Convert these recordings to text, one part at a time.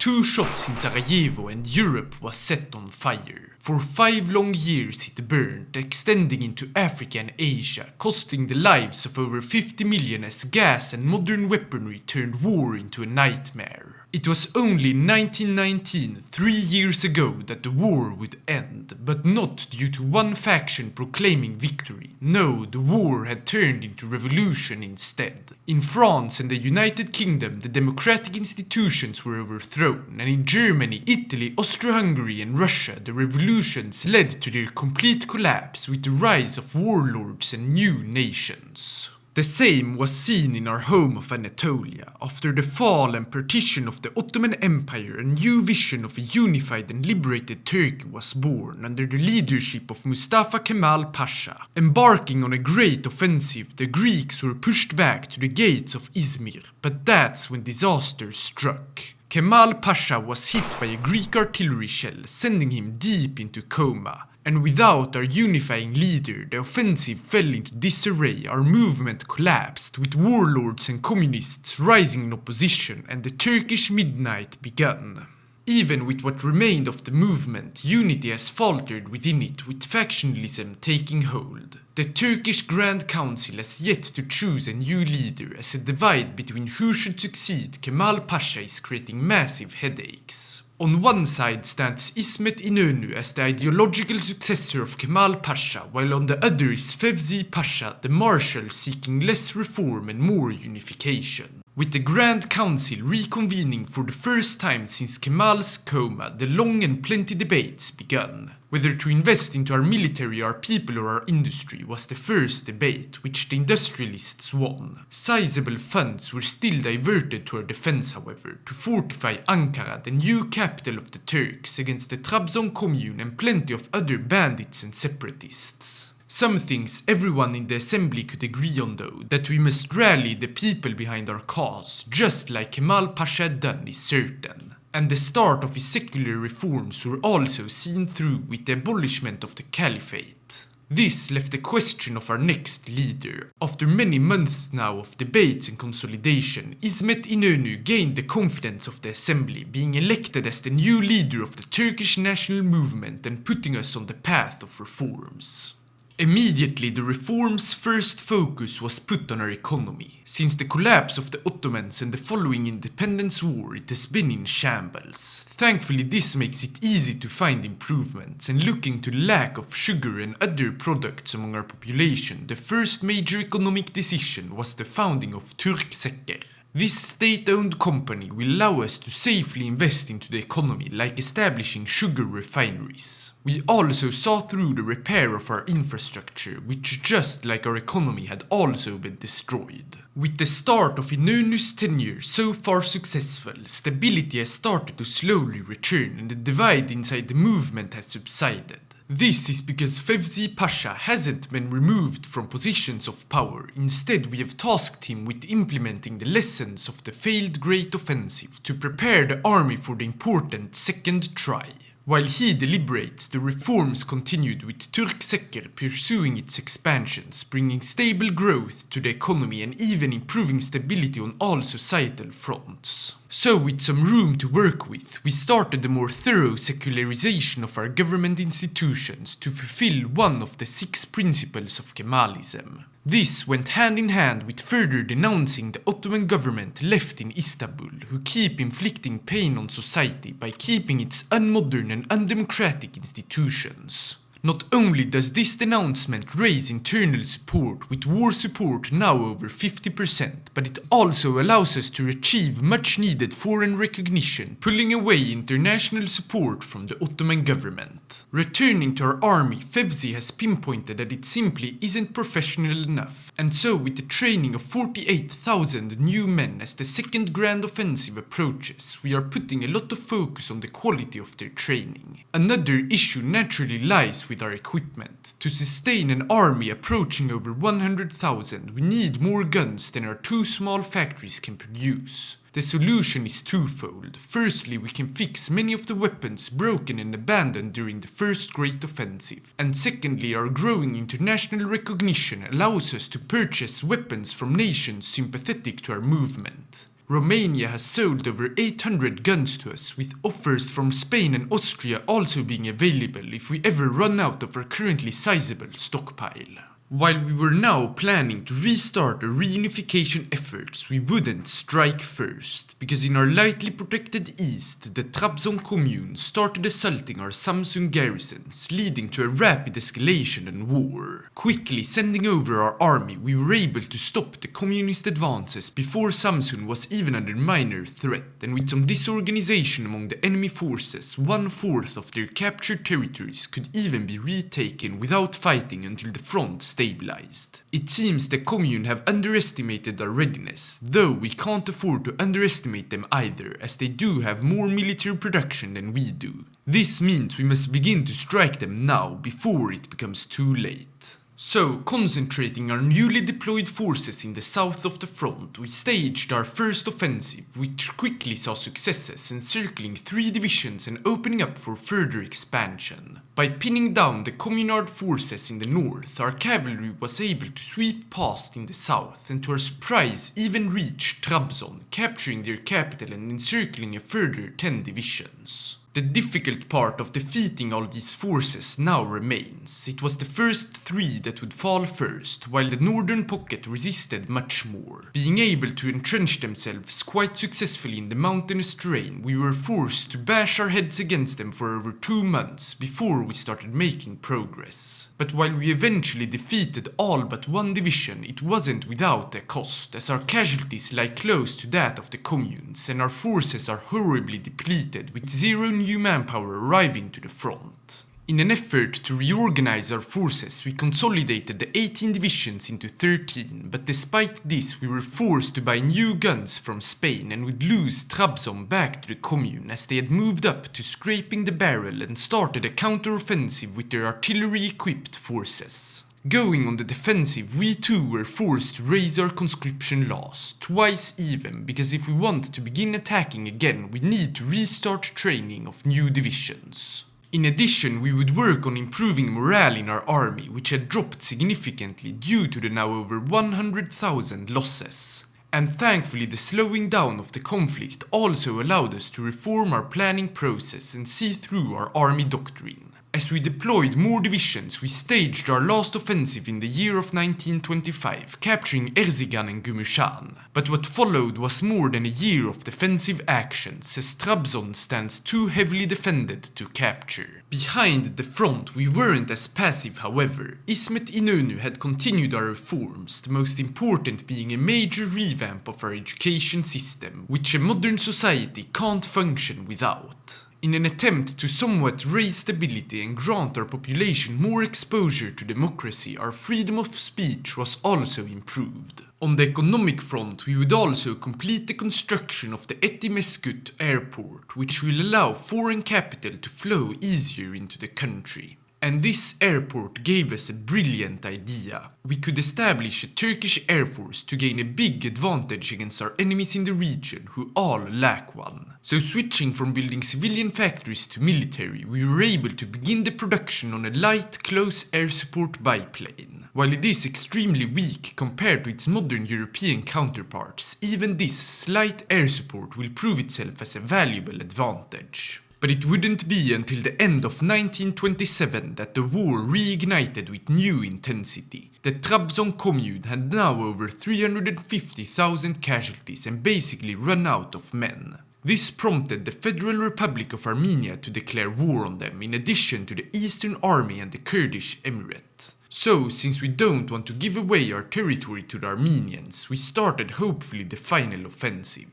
two shots in Sarajevo and Europe was set on fire. For 5 long years it burned, extending into Africa and Asia, costing the lives of over 50 million as gas and modern weaponry turned war into a nightmare. It was only in 1919, 3 years ago, that the war would end, but not due to one faction proclaiming victory. No, the war had turned into revolution instead. In France and the United Kingdom, the democratic institutions were overthrown, and in Germany, Italy, Austria-Hungary and Russia, the revolutions led to their complete collapse with the rise of warlords and new nations. The same was seen in our home of Anatolia. After the fall and partition of the Ottoman Empire, a new vision of a unified and liberated Turkey was born under the leadership of Mustafa Kemal Pasha. Embarking on a great offensive, the Greeks were pushed back to the gates of Izmir, but that's when disaster struck. Kemal Pasha was hit by a Greek artillery shell, sending him deep into coma. And without our unifying leader, the offensive fell into disarray, our movement collapsed, with warlords and communists rising in opposition, and the Turkish midnight began. Even with what remained of the movement, unity has faltered within it, with factionalism taking hold. The Turkish Grand Council has yet to choose a new leader, as a divide between who should succeed Kemal Pasha is creating massive headaches. On one side stands Ismet Inonu as the ideological successor of Kemal Pasha, while on the other is Fevzi Pasha, the marshal seeking less reform and more unification. With the Grand Council reconvening for the first time since Kemal's coma, the long and plenty debates began. Whether to invest into our military, our people or our industry was the first debate, which the industrialists won. Sizable funds were still diverted to our defense, however, to fortify Ankara, the new capital of the Turks, against the Trabzon commune and plenty of other bandits and separatists. Some things everyone in the assembly could agree on though, that we must rally the people behind our cause, just like Kemal Pasha had done, is certain. And the start of his secular reforms were also seen through with the abolishment of the caliphate. This left the question of our next leader. After many months now of debates and consolidation, Ismet Inonu gained the confidence of the assembly, being elected as the new leader of the Turkish national movement and putting us on the path of reforms. Immediately, the reform's first focus was put on our economy. Since the collapse of the Ottomans and the following independence war, it has been in shambles. Thankfully, this makes it easy to find improvements, and looking to the lack of sugar and other products among our population, the first major economic decision was the founding of Turksekker. This state-owned company will allow us to safely invest into the economy, like establishing sugar refineries. We also saw through the repair of our infrastructure, which just like our economy had also been destroyed. With the start of Inonu's tenure so far successful, stability has started to slowly return and the divide inside the movement has subsided. This is because Fevzi Pasha hasn't been removed from positions of power. Instead, we have tasked him with implementing the lessons of the failed Great Offensive to prepare the army for the important second try. While he deliberates, the reforms continued with Turksekker pursuing its expansions, bringing stable growth to the economy and even improving stability on all societal fronts. So, with some room to work with, we started a more thorough secularization of our government institutions to fulfill one of the 6 principles of Kemalism. This went hand in hand with further denouncing the Ottoman government left in Istanbul, who keep inflicting pain on society by keeping its unmodern and undemocratic institutions. Not only does this denouncement raise internal support, with war support now over 50%, but it also allows us to achieve much needed foreign recognition, pulling away international support from the Ottoman government. Returning to our army, Fevzi has pinpointed that it simply isn't professional enough, and so with the training of 48,000 new men as the second grand offensive approaches, we are putting a lot of focus on the quality of their training. Another issue naturally lies with our equipment. To sustain an army approaching over 100,000, we need more guns than our 2 small factories can produce. The solution is twofold. Firstly, we can fix many of the weapons broken and abandoned during the first Great Offensive. And secondly, our growing international recognition allows us to purchase weapons from nations sympathetic to our movement. Romania has sold over 800 guns to us, with offers from Spain and Austria also being available if we ever run out of our currently sizable stockpile. While we were now planning to restart our reunification efforts, we wouldn't strike first, because in our lightly protected east, the Trabzon commune started assaulting our Samsun garrisons, leading to a rapid escalation and war. Quickly sending over our army, we were able to stop the communist advances before Samsun was even under minor threat, and with some disorganization among the enemy forces, 1/4 of their captured territories could even be retaken without fighting until the front stabilized. It seems the commune have underestimated our readiness, though we can't afford to underestimate them either, as they do have more military production than we do. This means we must begin to strike them now, before it becomes too late. So, concentrating our newly deployed forces in the south of the front, we staged our first offensive, which quickly saw successes, encircling 3 divisions and opening up for further expansion. By pinning down the communard forces in the north, our cavalry was able to sweep past in the south, and to our surprise even reach Trabzon, capturing their capital and encircling a further 10 divisions. The difficult part of defeating all these forces now remains. It was the first 3 that would fall first, while the northern pocket resisted much more. Being able to entrench themselves quite successfully in the mountainous terrain, we were forced to bash our heads against them for over 2 months before we started making progress. But while we eventually defeated all but 1 division, it wasn't without a cost, as our casualties lie close to that of the communes, and our forces are horribly depleted, with 0 new manpower arriving to the front. In an effort to reorganize our forces, we consolidated the 18 divisions into 13, but despite this we were forced to buy new guns from Spain and would lose Trabzon back to the commune, as they had moved up to scraping the barrel and started a counter-offensive with their artillery-equipped forces. Going on the defensive, we too were forced to raise our conscription laws, twice even, because if we want to begin attacking again, we need to restart training of new divisions. In addition, we would work on improving morale in our army, which had dropped significantly due to the now over 100,000 losses. And thankfully the slowing down of the conflict also allowed us to reform our planning process and see through our army doctrine. As we deployed more divisions, we staged our last offensive in the year of 1925, capturing Erzincan and Gümüşhane. But what followed was more than a year of defensive actions, as Trabzon stands too heavily defended to capture. Behind the front, we weren't as passive, however. Ismet Inonu had continued our reforms, the most important being a major revamp of our education system, which a modern society can't function without. In an attempt to somewhat raise stability and grant our population more exposure to democracy, our freedom of speech was also improved. On the economic front, we would also complete the construction of the Etimeskut airport, which will allow foreign capital to flow easier into the country. And this airport gave us a brilliant idea. We could establish a Turkish air force to gain a big advantage against our enemies in the region, who all lack one. So switching from building civilian factories to military, we were able to begin the production on a light, close air support biplane. While it is extremely weak compared to its modern European counterparts, even this slight air support will prove itself as a valuable advantage. But it wouldn't be until the end of 1927 that the war reignited with new intensity. The Trabzon commune had now over 350,000 casualties and basically run out of men. This prompted the Federal Republic of Armenia to declare war on them, in addition to the Eastern Army and the Kurdish Emirate. So, since we don't want to give away our territory to the Armenians, we started hopefully the final offensive.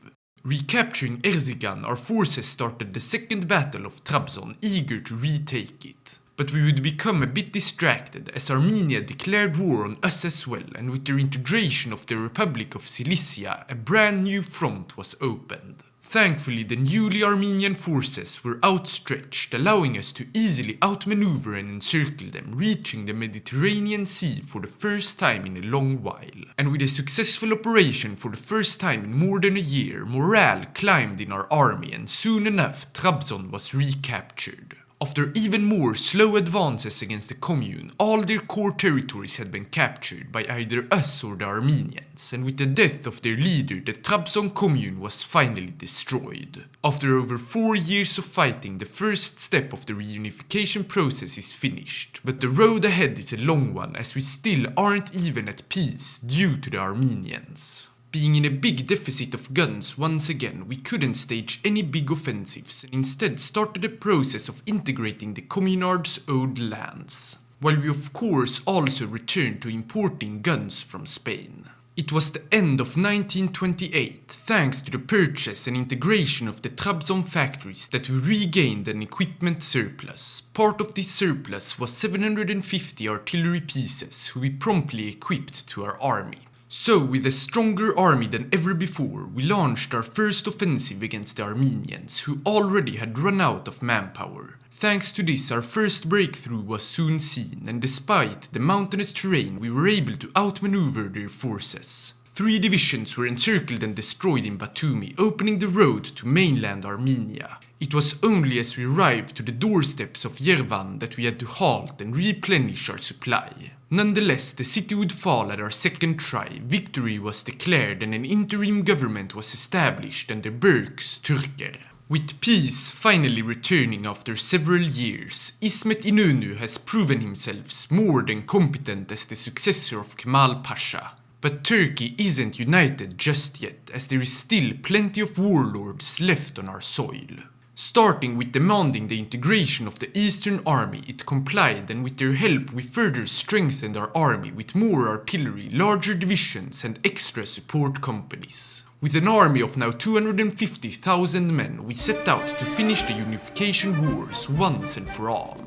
Recapturing Erzincan, our forces started the second battle of Trabzon, eager to retake it. But we would become a bit distracted, as Armenia declared war on us as well, and with their integration of the Republic of Cilicia, a brand new front was opened. Thankfully, the newly Armenian forces were outstretched, allowing us to easily outmaneuver and encircle them, reaching the Mediterranean Sea for the first time in a long while. And with a successful operation for the first time in more than a year, morale climbed in our army, and soon enough Trabzon was recaptured. After even more slow advances against the commune, all their core territories had been captured by either us or the Armenians, and with the death of their leader, the Trabzon commune was finally destroyed. After over 4 years of fighting, the first step of the reunification process is finished, but the road ahead is a long one as we still aren't even at peace due to the Armenians. Being in a big deficit of guns once again, we couldn't stage any big offensives and instead started a process of integrating the communards' old lands, while we of course also returned to importing guns from Spain. It was the end of 1928, thanks to the purchase and integration of the Trabzon factories, that we regained an equipment surplus. Part of this surplus was 750 artillery pieces, who we promptly equipped to our army. So, with a stronger army than ever before, we launched our first offensive against the Armenians, who already had run out of manpower. Thanks to this, our first breakthrough was soon seen, and despite the mountainous terrain, we were able to outmaneuver their forces. 3 divisions were encircled and destroyed in Batumi, opening the road to mainland Armenia. It was only as we arrived to the doorsteps of Yerevan that we had to halt and replenish our supply. Nonetheless, the city would fall at our second try, victory was declared and an interim government was established under Berk's Turker. With peace finally returning after several years, Ismet Inonu has proven himself more than competent as the successor of Kemal Pasha. But Turkey isn't united just yet, as there is still plenty of warlords left on our soil. Starting with demanding the integration of the Eastern Army, it complied, and with their help we further strengthened our army with more artillery, larger divisions and extra support companies. With an army of now 250,000 men, we set out to finish the unification wars once and for all.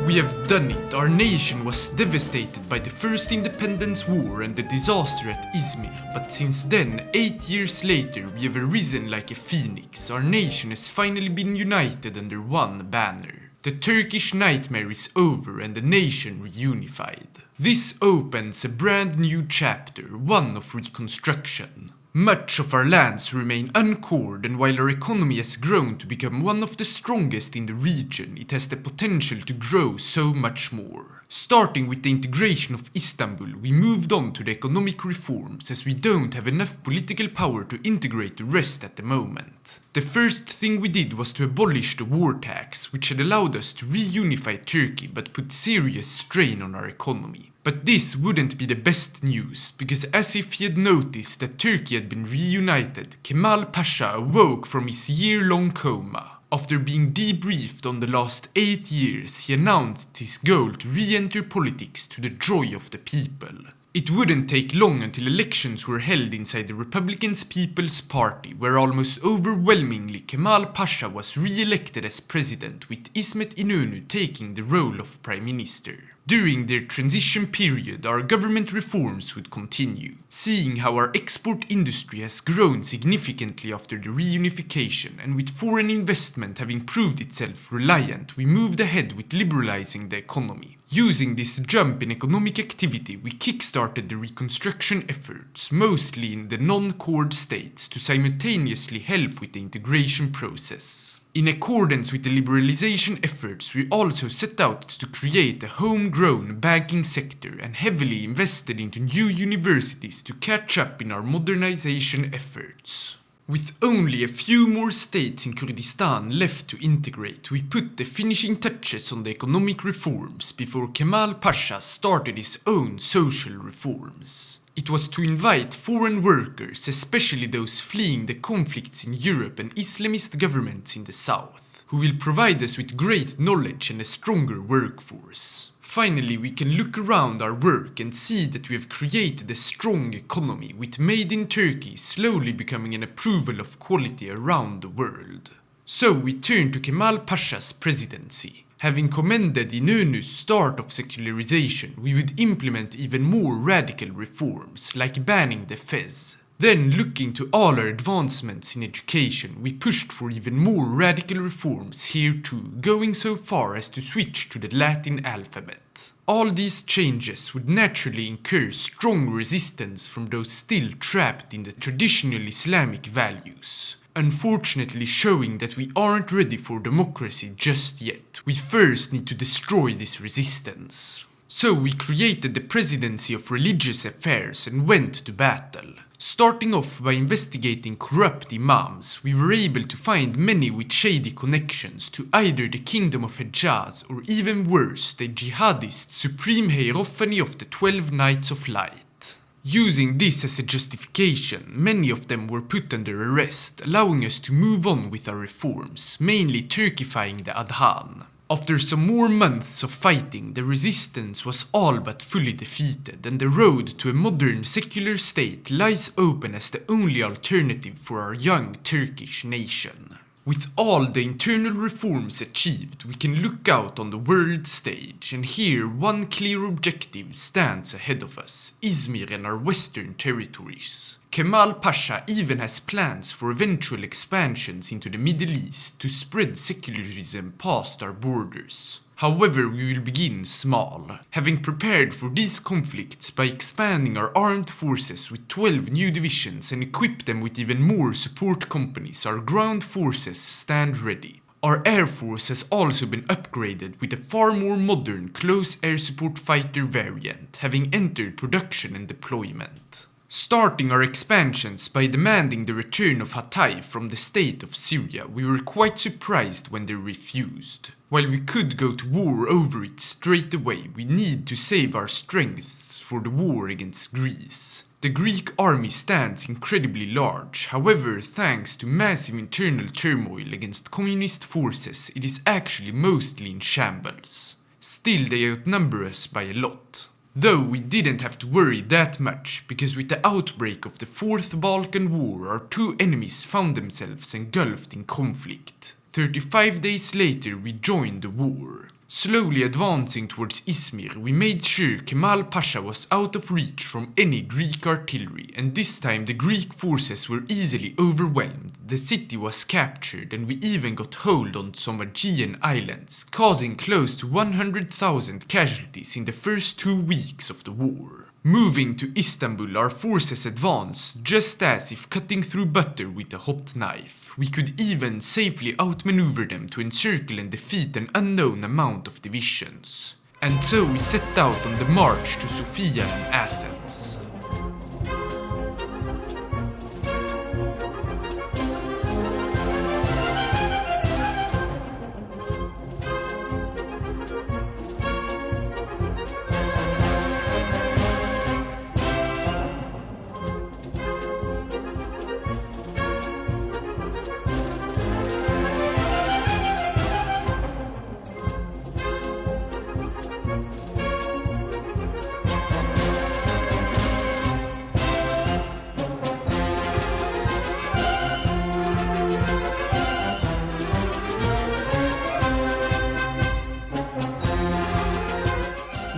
We have done it. Our nation was devastated by the First Independence War and the disaster at Izmir, but since then, 8 years later, we have arisen like a phoenix. Our nation has finally been united under one banner. The Turkish nightmare is over and the nation reunified. This opens a brand new chapter, one of reconstruction. Much of our lands remain uncored, and while our economy has grown to become one of the strongest in the region, it has the potential to grow so much more. Starting with the integration of Istanbul, we moved on to the economic reforms as we don't have enough political power to integrate the rest at the moment. The first thing we did was to abolish the war tax, which had allowed us to reunify Turkey but put serious strain on our economy. But this wouldn't be the best news, because as if he had noticed that Turkey had been reunited, Kemal Pasha awoke from his year-long coma. After being debriefed on the last 8 years, he announced his goal to re-enter politics to the joy of the people. It wouldn't take long until elections were held inside the Republican People's Party, where almost overwhelmingly Kemal Pasha was re-elected as president, with Ismet Inonu taking the role of prime minister. During their transition period, our government reforms would continue. Seeing how our export industry has grown significantly after the reunification, and with foreign investment having proved itself reliant, we moved ahead with liberalizing the economy. Using this jump in economic activity, we kickstarted the reconstruction efforts, mostly in the non-core states, to simultaneously help with the integration process. In accordance with the liberalization efforts, we also set out to create a homegrown banking sector and heavily invested into new universities to catch up in our modernization efforts. With only a few more states in Kurdistan left to integrate, we put the finishing touches on the economic reforms before Kemal Pasha started his own social reforms. It was to invite foreign workers, especially those fleeing the conflicts in Europe and Islamist governments in the south, who will provide us with great knowledge and a stronger workforce. Finally, we can look around our work and see that we have created a strong economy, with Made in Turkey slowly becoming an approval of quality around the world. So we turn to Kemal Pasha's presidency. Having commended Inonu's start of secularization, we would implement even more radical reforms, like banning the fez. Then, looking to all our advancements in education, we pushed for even more radical reforms here too, going so far as to switch to the Latin alphabet. All these changes would naturally incur strong resistance from those still trapped in the traditional Islamic values. Unfortunately, showing that we aren't ready for democracy just yet. We first need to destroy this resistance. So we created the Presidency of Religious Affairs and went to battle. Starting off by investigating corrupt imams, we were able to find many with shady connections to either the Kingdom of Hejaz or even worse, the jihadist Supreme Hierophany of the 12 Nights of Light. Using this as a justification, many of them were put under arrest, allowing us to move on with our reforms, mainly Turkifying the Adhan. After some more months of fighting, the resistance was all but fully defeated, and the road to a modern secular state lies open as the only alternative for our young Turkish nation. With all the internal reforms achieved, we can look out on the world stage, and here one clear objective stands ahead of us: Izmir and our western territories. Kemal Pasha even has plans for eventual expansions into the Middle East to spread secularism past our borders. However, we will begin small, having prepared for these conflicts by expanding our armed forces with 12 new divisions and equip them with even more support companies. Our ground forces stand ready. Our air force has also been upgraded with a far more modern close air support fighter variant, having entered production and deployment. Starting our expansions by demanding the return of Hatay from the state of Syria, we were quite surprised when they refused. While we could go to war over it straight away, we need to save our strengths for the war against Greece. The Greek army stands incredibly large, however, thanks to massive internal turmoil against communist forces, it is actually mostly in shambles. Still, they outnumber us by a lot. Though we didn't have to worry that much, because with the outbreak of the Fourth Balkan War, our two enemies found themselves engulfed in conflict. 35 days later, we joined the war. Slowly advancing towards Izmir, we made sure Kemal Pasha was out of reach from any Greek artillery, and this time the Greek forces were easily overwhelmed. The city was captured, and we even got hold on some Aegean islands, causing close to 100,000 casualties in the first 2 weeks of the war. Moving to Istanbul, our forces advanced just as if cutting through butter with a hot knife. We could even safely outmaneuver them to encircle and defeat an unknown amount of divisions. And so we set out on the march to Sofia and Athens.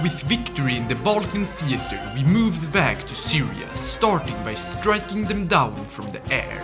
With victory in the Balkan theater, we moved back to Syria, starting by striking them down from the air.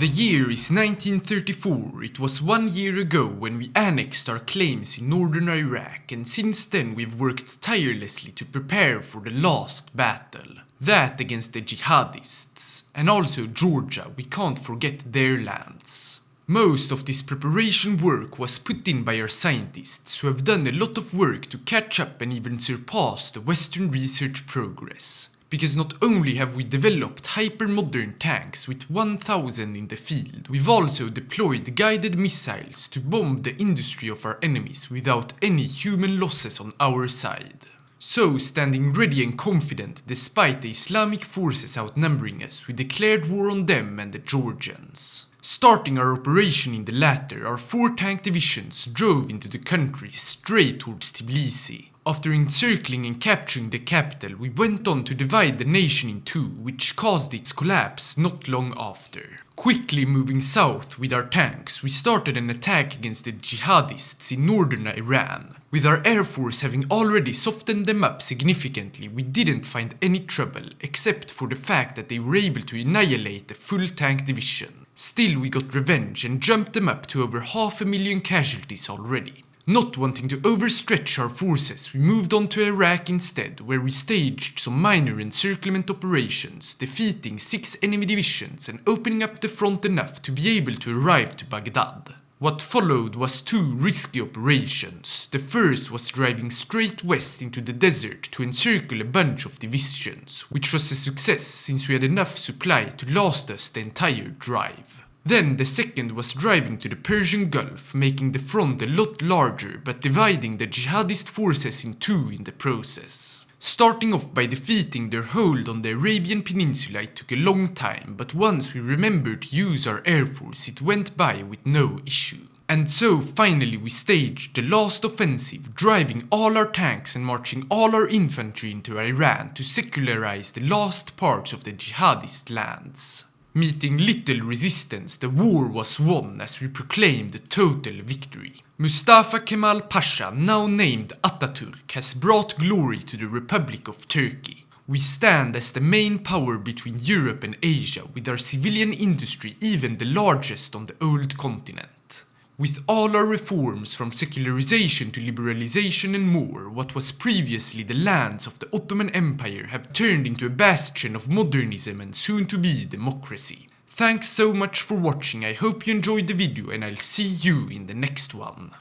The year is 1934, it was 1 year ago when we annexed our claims in northern Iraq, and since then we've worked tirelessly to prepare for the last battle. That against the jihadists, and also Georgia, we can't forget their lands. Most of this preparation work was put in by our scientists, who have done a lot of work to catch up and even surpass the Western research progress. Because not only have we developed hyper-modern tanks with 1,000 in the field, we've also deployed guided missiles to bomb the industry of our enemies without any human losses on our side. So, standing ready and confident despite the Islamic forces outnumbering us, we declared war on them and the Georgians. Starting our operation in the latter, our 4 tank divisions drove into the country straight towards Tbilisi. After encircling and capturing the capital, we went on to divide the nation in 2, which caused its collapse not long after. Quickly moving south with our tanks, we started an attack against the jihadists in northern Iran. With our air force having already softened them up significantly, we didn't find any trouble, except for the fact that they were able to annihilate the full tank division. Still, we got revenge and jumped them up to over 500,000 casualties already. Not wanting to overstretch our forces, we moved on to Iraq instead, where we staged some minor encirclement operations, defeating 6 enemy divisions and opening up the front enough to be able to arrive to Baghdad. What followed was 2 risky operations. The first was driving straight west into the desert to encircle a bunch of divisions, which was a success since we had enough supply to last us the entire drive. Then the second was driving to the Persian Gulf, making the front a lot larger but dividing the jihadist forces in 2 in the process. Starting off by defeating their hold on the Arabian Peninsula, it took a long time, but once we remembered to use our air force it went by with no issue. And so finally we staged the last offensive, driving all our tanks and marching all our infantry into Iran to secularize the last parts of the jihadist lands. Meeting little resistance, the war was won as we proclaimed a total victory. Mustafa Kemal Pasha, now named Ataturk, has brought glory to the Republic of Turkey. We stand as the main power between Europe and Asia, with our civilian industry even the largest on the old continent. With all our reforms from secularization to liberalization and more, what was previously the lands of the Ottoman Empire have turned into a bastion of modernism and soon to be democracy. Thanks so much for watching, I hope you enjoyed the video and I'll see you in the next one.